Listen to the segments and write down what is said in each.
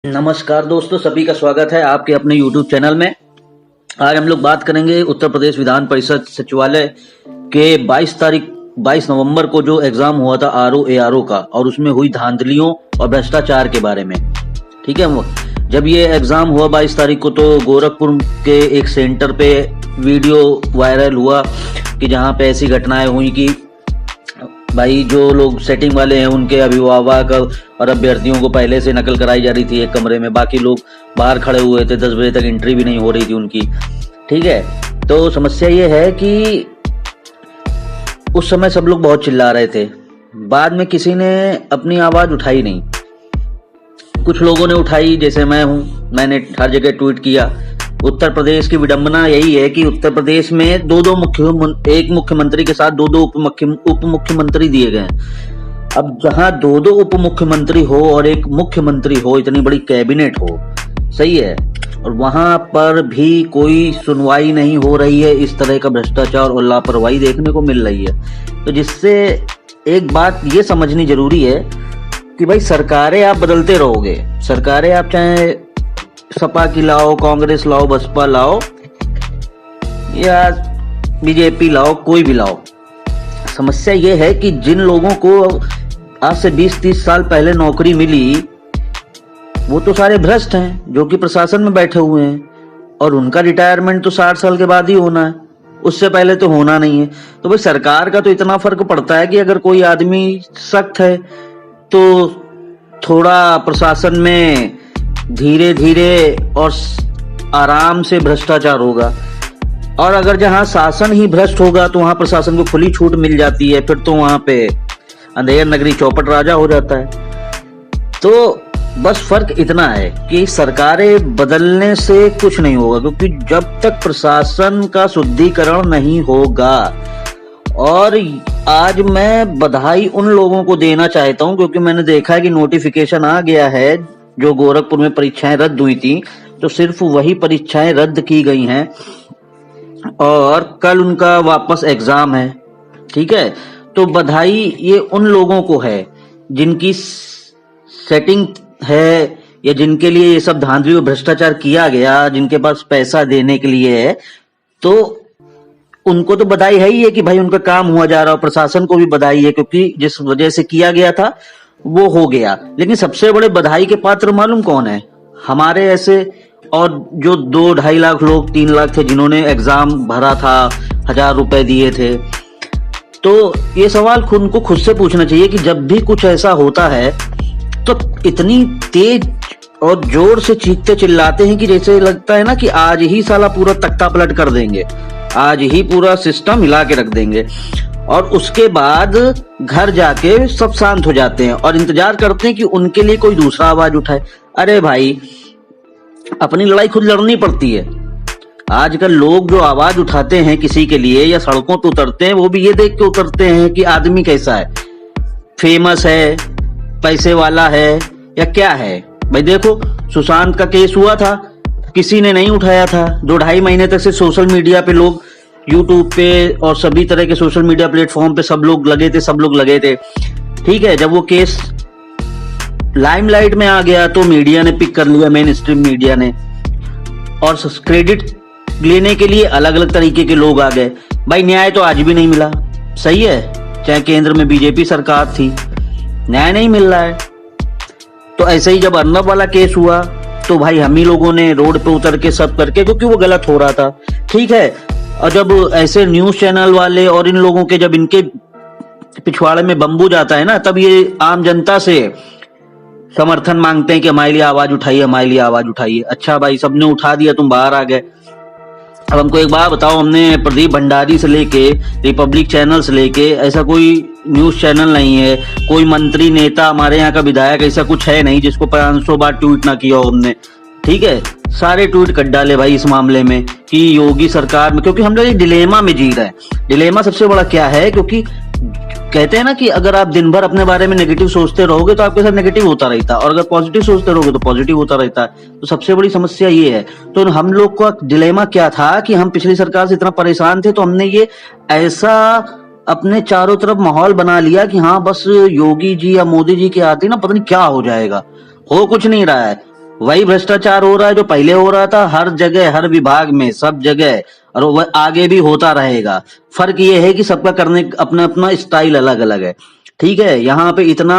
नमस्कार दोस्तों, सभी का स्वागत है आपके अपने YouTube चैनल में। आज हम लोग बात करेंगे उत्तर प्रदेश विधान परिषद सचिवालय के 22 नवंबर को जो एग्जाम हुआ था आरओ एआरओ का, और उसमें हुई धांधलियों और भ्रष्टाचार के बारे में। ठीक है, जब ये एग्जाम हुआ 22 तारीख को, तो गोरखपुर के एक सेंटर पे वीडियो वायरल हुआ कि जहाँ पे ऐसी घटनाएं हुई कि भाई जो लोग सेटिंग वाले हैं उनके अभिभावक और अभ्यर्थियों को पहले से नकल कराई जा रही थी एक कमरे में, बाकी लोग बाहर खड़े हुए थे, 10 बजे तक एंट्री भी नहीं हो रही थी उनकी। ठीक है, तो समस्या ये है कि उस समय सब लोग बहुत चिल्ला रहे थे, बाद में किसी ने अपनी आवाज उठाई नहीं। कुछ लोगों ने उठाई, जैसे मैं हूं, मैंने हर जगह ट्वीट किया। उत्तर प्रदेश की विडंबना यही है कि उत्तर प्रदेश में एक मुख्यमंत्री के साथ दो उप मुख्यमंत्री दिए गए। अब जहां दो उप मुख्यमंत्री हो और एक मुख्यमंत्री हो, इतनी बड़ी कैबिनेट हो, सही है, और वहां पर भी कोई सुनवाई नहीं हो रही है, इस तरह का भ्रष्टाचार और लापरवाही देखने को मिल रही है। तो जिससे एक बात ये समझनी जरूरी है कि भाई सरकारें आप बदलते रहोगे, सरकारें आप चाहे सपा की लाओ, कांग्रेस लाओ, बसपा लाओ या बीजेपी लाओ, कोई भी लाओ, समस्या ये है कि जिन लोगों को आज से 20-30 साल पहले नौकरी मिली, वो तो सारे भ्रष्ट हैं जो कि प्रशासन में बैठे हुए हैं, और उनका रिटायरमेंट तो 60 साल के बाद ही होना है, उससे पहले तो होना नहीं है। तो भाई सरकार का तो इतना फर्क पड़ता है कि अगर कोई आदमी सख्त है तो थोड़ा प्रशासन में धीरे धीरे और आराम से भ्रष्टाचार होगा, और अगर जहां शासन ही भ्रष्ट होगा तो वहां प्रशासन को खुली छूट मिल जाती है, फिर तो वहां पे अंधेर नगरी चौपट राजा हो जाता है। तो बस फर्क इतना है कि सरकारें बदलने से कुछ नहीं होगा, क्योंकि जब तक प्रशासन का शुद्धिकरण नहीं होगा। और आज मैं बधाई उन लोगों को देना चाहता हूं, क्योंकि मैंने देखा है कि नोटिफिकेशन आ गया है। जो गोरखपुर में परीक्षाएं रद्द हुई थी, तो सिर्फ वही परीक्षाएं रद्द की गई हैं और कल उनका वापस एग्जाम है। ठीक है, तो बधाई ये उन लोगों को है जिनकी सेटिंग है या जिनके लिए ये सब धांधली और भ्रष्टाचार किया गया, जिनके पास पैसा देने के लिए है, तो उनको तो बधाई है ही है कि भाई उनका काम हुआ जा रहा है। प्रशासन को भी बधाई है, क्योंकि जिस वजह से किया गया था वो हो गया। लेकिन सबसे बड़े बधाई के पात्र मालूम कौन है? हमारे ऐसे और जो 2-2.5 लाख लोग, 3 लाख थे जिन्होंने एग्जाम भरा था, 1000 रुपए दिए थे। तो ये सवाल उनको खुद से पूछना चाहिए कि जब भी कुछ ऐसा होता है तो इतनी तेज और जोर से चीखते चिल्लाते हैं कि जैसे लगता है ना कि आज ही साला पूरा तख्ता पलट कर देंगे, आज ही पूरा सिस्टम हिला के रख देंगे, और उसके बाद घर जाके सब शांत हो जाते हैं और इंतजार करते हैं कि उनके लिए कोई दूसरा आवाज उठाए। अरे भाई, अपनी लड़ाई खुद लड़नी पड़ती है। आजकल लोग जो आवाज उठाते हैं किसी के लिए या सड़कों पे उतरते हैं, वो भी ये देख के उतरते हैं कि आदमी कैसा है, फेमस है, पैसे वाला है या क्या है। भाई देखो, सुशांत का केस हुआ था, किसी ने नहीं उठाया था। 2-2.5 महीने तक से सोशल मीडिया पे लोग, यूट्यूब पे और सभी तरह के सोशल मीडिया प्लेटफॉर्म पे सब लोग लगे थे। ठीक है, जब वो केस लाइमलाइट में आ गया तो मीडिया ने पिक कर लिया, मेन स्ट्रीम मीडिया ने, और क्रेडिट लेने के लिए अलग अलग तरीके के लोग आ गए। भाई न्याय तो आज भी नहीं मिला, सही है, चाहे केंद्र में बीजेपी सरकार थी, न्याय नहीं मिल रहा है। तो ऐसे ही जब अर्नब वाला केस हुआ तो भाई हम ही लोगों ने रोड पे उतर के सब करके, क्योंकि वो गलत हो रहा था। ठीक है, और जब ऐसे न्यूज चैनल वाले और इन लोगों के, जब इनके पिछवाड़े में बम्बू जाता है ना, तब ये आम जनता से समर्थन मांगते हैं कि हमारे लिए आवाज उठाइए, हमारे लिए आवाज उठाइए। अच्छा भाई, सबने उठा दिया, तुम बाहर आ गए। अब हमको एक बात बताओ, हमने प्रदीप भंडारी से लेके रिपब्लिक चैनल से लेके, ऐसा कोई न्यूज चैनल नहीं है, कोई मंत्री नेता, हमारे यहाँ का विधायक, ऐसा कुछ है नहीं जिसको 500 बार ट्वीट ना किया हो हमने। ठीक है, सारे ट्वीट कट डाले भाई इस मामले में कि योगी सरकार में, क्योंकि हम लोग एक डिलेमा में जी रहे हैं। डिलेमा सबसे बड़ा क्या है, क्योंकि कहते हैं ना कि अगर आप दिन भर अपने बारे में नेगेटिव सोचते रहोगे तो आपके साथ नेगेटिव होता रहता है, और अगर पॉजिटिव सोचते रहोगे तो पॉजिटिव होता रहता है। तो सबसे बड़ी समस्या ये है। तो हम लोग का डिलेमा क्या था कि हम पिछली सरकार से इतना परेशान थे, तो हमने ये ऐसा अपने चारों तरफ माहौल बना लिया कि हाँ बस योगी जी या मोदी जी के आते ना पता नहीं क्या हो जाएगा। हो कुछ नहीं रहा है। वही भ्रष्टाचार हो रहा है जो पहले हो रहा था, हर जगह, हर विभाग में, सब जगह, और वह आगे भी होता रहेगा। फर्क ये है कि सबका करने अपना अपना स्टाइल अलग अलग है। ठीक है, यहाँ पे इतना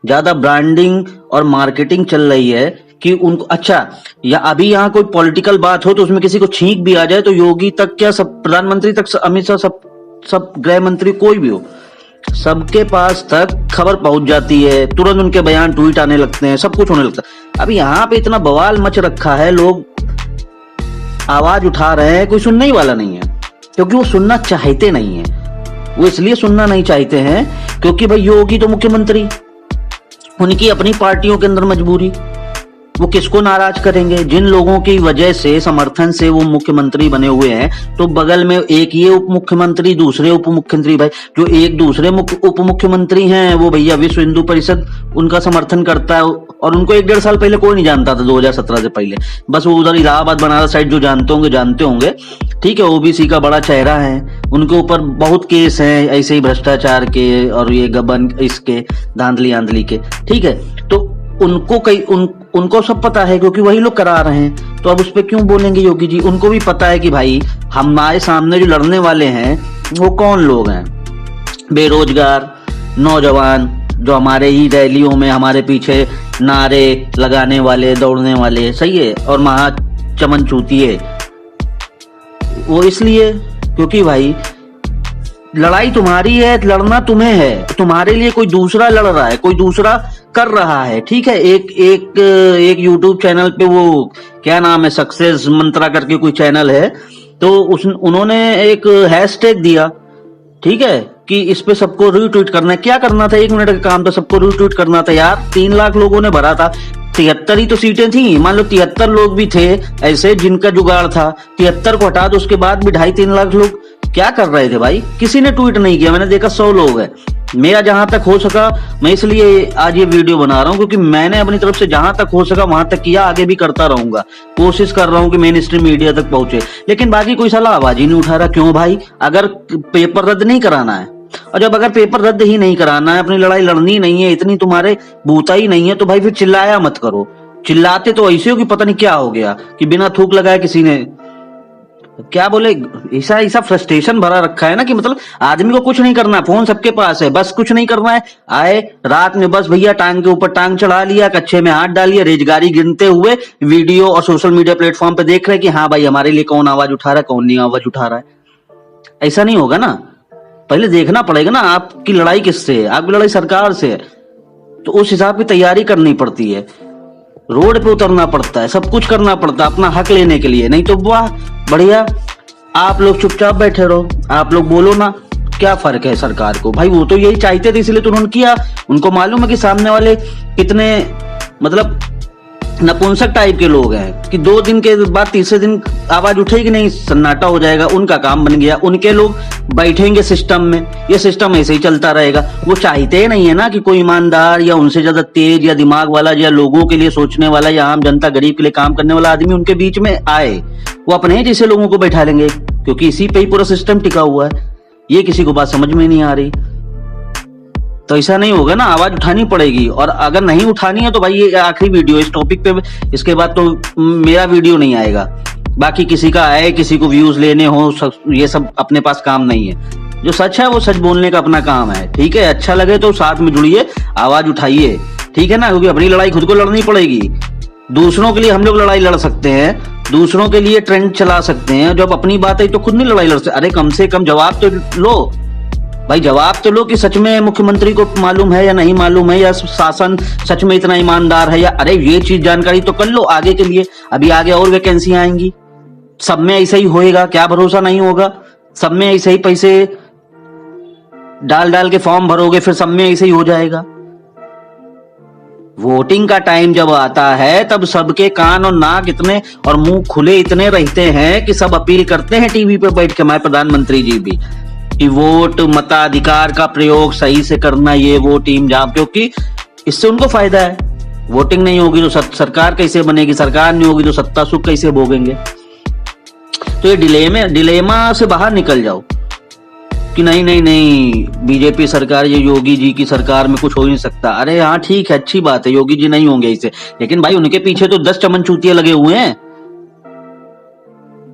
ज्यादा ब्रांडिंग और मार्केटिंग चल रही है कि उनको, अच्छा, या अभी यहाँ कोई पॉलिटिकल बात हो तो उसमें किसी को छींक भी आ जाए तो योगी तक क्या, सब प्रधानमंत्री तक, अमित शाह, सब गृह मंत्री, कोई भी हो, सबके पास तक खबर पहुंच जाती है, तुरंत उनके बयान ट्वीट आने लगते हैं, सब कुछ होने लगता है। अब यहाँ पे इतना बवाल मच रखा है, लोग आवाज उठा रहे हैं, कोई सुनने ही वाला नहीं है, क्योंकि वो सुनना चाहते नहीं है। वो इसलिए सुनना नहीं चाहते हैं क्योंकि भाई योगी तो मुख्यमंत्री, उनकी अपनी पार्टियों के अंदर मजबूरी, वो किसको नाराज करेंगे? जिन लोगों की वजह से, समर्थन से वो मुख्यमंत्री बने हुए हैं, तो बगल में एक ये उप मुख्यमंत्री, दूसरे उप मुख्यमंत्री, भाई जो एक दूसरे उप मुख्यमंत्री हैं वो भैया विश्व हिंदू परिषद उनका समर्थन करता है, और उनको 1-1.5 साल पहले कोई नहीं जानता था, 2017 से पहले। बस वो उधर इलाहाबाद बनारस साइड जो जानते होंगे, ठीक है, ओबीसी का बड़ा चेहरा है, उनके ऊपर बहुत केस हैं ऐसे ही भ्रष्टाचार के और ये गबन इसके धांधली आंधली के, ठीक है। तो उनको सब पता है क्योंकि वही लोग करा रहे हैं, तो अब उस पर क्यों बोलेंगे योगी जी? उनको भी पता है कि भाई हमारे सामने जो लड़ने वाले हैं वो कौन लोग हैं, बेरोजगार नौजवान जो हमारे ही रैलियों में हमारे पीछे नारे लगाने वाले, दौड़ने वाले, सही है, और महा चमन चूतिए। वो इसलिए क्योंकि भाई लड़ाई तुम्हारी है, लड़ना तुम्हें है, तुम्हारे लिए कोई दूसरा लड़ रहा है, कोई दूसरा कर रहा है, ठीक है। एक यूट्यूब चैनल पे, वो क्या नाम है, सक्सेस मंत्रा करके कोई चैनल है, तो उन्होंने एक हैशटैग दिया, ठीक है, कि इस पे सबको रीट्वीट करना है। क्या करना था? 1 मिनट का काम था, सबको रीट्वीट करना था यार। 3 लाख लोगों ने भरा था, 73 ही तो सीटें थी, मान लो 73 लोग भी थे ऐसे जिनका जुगाड़ था, 73 को हटा दो, उसके बाद भी 2.5-3 लाख लोग क्या कर रहे थे भाई? किसी ने ट्वीट नहीं किया, मैंने देखा 100 लोग हैं। मेरा जहां तक हो सका, मैं इसलिए आज ये वीडियो बना रहा हूं क्योंकि मैंने अपनी तरफ से जहां तक हो सका वहां तक किया, आगे भी करता रहूंगा, कोशिश कर रहा हूं कि मेन स्ट्रीम मीडिया तक पहुंचे, लेकिन बाकी कोई साला आवाज ही नहीं उठा रहा। क्यों भाई? अगर पेपर रद्द नहीं कराना है, और जब अगर पेपर रद्द ही नहीं कराना है, अपनी लड़ाई लड़नी नहीं है, इतनी तुम्हारे बूता ही नहीं है, तो भाई फिर चिल्लाया मत करो। चिल्लाते तो ऐसे हो कि पता नहीं क्या हो गया, कि बिना थूक लगाए किसी ने क्या बोले, ऐसा फ्रस्ट्रेशन भरा रखा है ना कि मतलब आदमी को कुछ नहीं करना, फोन सबके पास है, बस कुछ नहीं करना है, आए रात में बस भैया टांग के ऊपर टांग चढ़ा लिया, कच्छे में हाथ डाल लिया, रेजगारी गिनते हुए वीडियो और सोशल मीडिया प्लेटफॉर्म पे देख रहे कि हाँ भाई हमारे लिए कौन आवाज उठा रहा है, कौन नहीं आवाज उठा रहा है। ऐसा नहीं होगा ना, पहले देखना पड़ेगा ना आपकी लड़ाई किससे है, आपकी लड़ाई सरकार से है, तो उस हिसाब की तैयारी करनी पड़ती है, रोड पे उतरना पड़ता है, सब कुछ करना पड़ता है अपना हक लेने के लिए। नहीं तो वाह बढ़िया, आप लोग चुपचाप बैठे रहो, आप लोग बोलो ना, क्या फर्क है सरकार को? भाई वो तो यही चाहते थे, इसलिए तो उन्होंने किया। उनको मालूम है कि सामने वाले कितने मतलब नपुंसक टाइप के लोग हैं कि 2 दिन के बाद तीसरे दिन आवाज उठेगी नहीं, सन्नाटा हो जाएगा, उनका काम बन गया, उनके लोग बैठेंगे सिस्टम में, ये सिस्टम ऐसे ही चलता रहेगा। वो चाहते ही नहीं है ना कि कोई ईमानदार या उनसे ज्यादा तेज या दिमाग वाला या लोगों के लिए सोचने वाला या आम जनता गरीब के लिए काम करने वाला आदमी उनके बीच में आए। वो अपने जैसे लोगों को बैठा लेंगे, क्योंकि इसी पे ही पूरा सिस्टम टिका हुआ है। ये किसी को बात समझ में नहीं आ रही, तो ऐसा नहीं होगा ना, आवाज उठानी पड़ेगी। और अगर नहीं उठानी है तो भाई ये आखिरी वीडियो इस टॉपिक पे, इसके बाद तो मेरा वीडियो नहीं आएगा, बाकी किसी का आए, किसी को व्यूज लेने हो, ये सब अपने पास काम नहीं है। जो सच है वो सच बोलने का अपना काम है, ठीक है। अच्छा लगे तो साथ में जुड़िए, आवाज उठाइए, ठीक है ना, क्योंकि अपनी लड़ाई खुद को लड़नी पड़ेगी। दूसरों के लिए हम लोग लड़ाई लड़ सकते हैं, दूसरों के लिए ट्रेंड चला सकते हैं, जब अपनी बात है तो खुद नहीं लड़ाई लड़ सकते। अरे कम से कम जवाब तो लो भाई, जवाब तो लो कि सच में मुख्यमंत्री को मालूम है या नहीं मालूम है, या शासन सच में इतना ईमानदार है, या अरे ये चीज जानकारी तो कर लो आगे के लिए। अभी आगे और वैकेंसी आएंगी, सब में ऐसा ही होएगा, क्या भरोसा नहीं होगा, सब में ऐसे ही पैसे डाल डाल के फॉर्म भरोगे, फिर सब में ऐसे ही हो जाएगा। वोटिंग का टाइम जब आता है तब सबके कान और नाक इतने और मुंह खुले इतने रहते हैं कि सब अपील करते हैं टीवी पे बैठ के, हमारे प्रधानमंत्री जी भी, कि वोट मताधिकार का प्रयोग सही से करना, ये वो टीम जाम, क्योंकि इससे उनको फायदा है। वोटिंग नहीं होगी तो सरकार कैसे बनेगी, सरकार नहीं होगी तो सत्ता सुख कैसे भोगेंगे। तो ये डिलेमा से बाहर निकल जाओ, कि नहीं नहीं नहीं, बीजेपी सरकार, ये योगी जी की सरकार में कुछ हो ही नहीं सकता। अरे हाँ ठीक है, अच्छी बात है, योगी जी नहीं होंगे इसे, लेकिन भाई उनके पीछे तो 10 चमन चूतिया लगे हुए हैं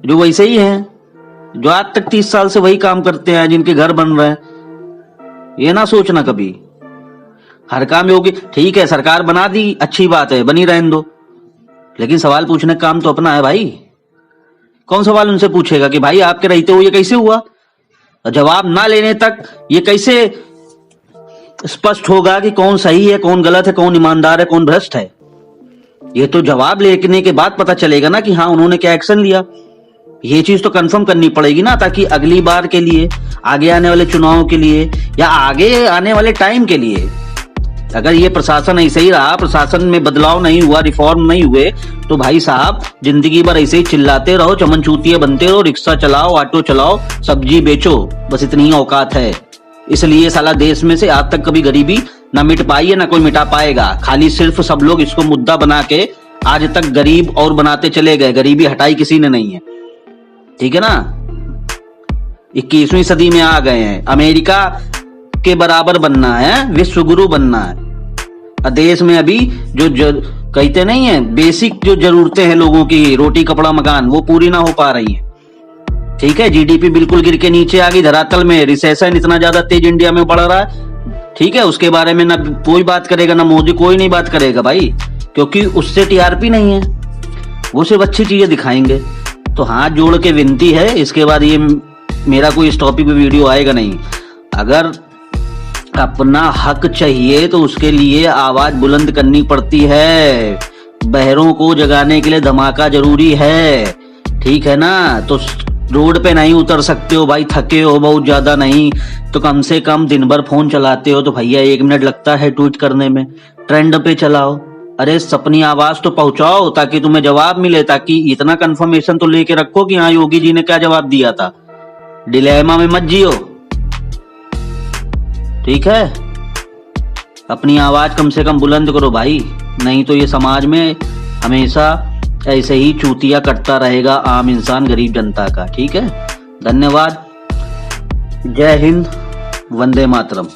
जो वैसे ही हैं, जो आज तक 30 साल से वही काम करते हैं, जिनके घर बन रहे हैं। ये ना सोचना कभी हर काम योगी, ठीक है सरकार बना दी, अच्छी बात है, बनी रहने दो, लेकिन सवाल पूछने का काम तो अपना है भाई। कौन सवाल उनसे पूछेगा कि भाई आपके रहते हुए ये कैसे हुआ? जवाब ना लेने तक ये कैसे स्पष्ट होगा कि कौन सही है, कौन गलत है, कौन ईमानदार है, कौन भ्रष्ट है? ये तो जवाब लेने के बाद पता चलेगा ना कि हाँ उन्होंने क्या एक्शन लिया। ये चीज तो कंफर्म करनी पड़ेगी ना, ताकि अगली बार के लिए, आगे आने वाले चुनाव के लिए, या आगे आने वाले टाइम के लिए, अगर ये प्रशासन ऐसे ही रहा, प्रशासन में बदलाव नहीं हुआ, रिफॉर्म नहीं हुए, तो भाई साहब जिंदगी भर ऐसे ही चिल्लाते रहो, चमन चूतिए बनते रहो, रिक्शा चलाओ, ऑटो चलाओ, सब्जी बेचो, बस इतनी ही औकात है। इसलिए साला देश में से आज तक कभी गरीबी ना मिट पाई है, ना कोई मिटा पाएगा। खाली सिर्फ सब लोग इसको मुद्दा बना के आज तक गरीब और बनाते चले गए, गरीबी हटाई किसी ने नहीं है। ठीक है ना, 21वीं सदी में आ गए हैं, अमेरिका के बराबर बनना है, विश्व गुरु बनना है। देश में अभी जो कहते नहीं है, बेसिक जो जरूरतें हैं लोगों की, रोटी कपड़ा मकान, वो पूरी ना हो पा रही है। ठीक है, जीडीपी बिल्कुल गिर के नीचे आ गई धरातल में, रिसेशन इतना ज्यादा तेज इंडिया में बढ़ रहा है। ठीक है, उसके बारे में ना कोई बात करेगा, ना मोदी, कोई नहीं बात करेगा भाई, क्योंकि उससे टीआरपी नहीं है, वो सिर्फ अच्छी चीजें दिखाएंगे। तो हाथ जोड़ के विनती है, इसके बाद ये मेरा कोई इस टॉपिक पे वीडियो आएगा नहीं। अगर अपना हक चाहिए तो उसके लिए आवाज बुलंद करनी पड़ती है। बहरों को जगाने के लिए धमाका जरूरी है। ठीक है ना, तो रोड पे नहीं उतर सकते हो भाई, थके हो बहुत ज्यादा, नहीं तो कम से कम दिन भर फोन चलाते हो तो भैया 1 मिनट लगता है ट्वीट करने में, ट्रेंड पे चलाओ। अरे अपनी आवाज तो पहुंचाओ ताकि तुम्हें जवाब मिले, ताकि इतना कंफर्मेशन तो लेके रखो कि हाँ योगी जी ने क्या जवाब दिया था। डिलेमा में मत जियो, ठीक है, अपनी आवाज कम से कम बुलंद करो भाई, नहीं तो ये समाज में हमेशा ऐसे ही चूतिया करता रहेगा आम इंसान, गरीब जनता का। ठीक है, धन्यवाद, जय हिंद, वंदे मातरम।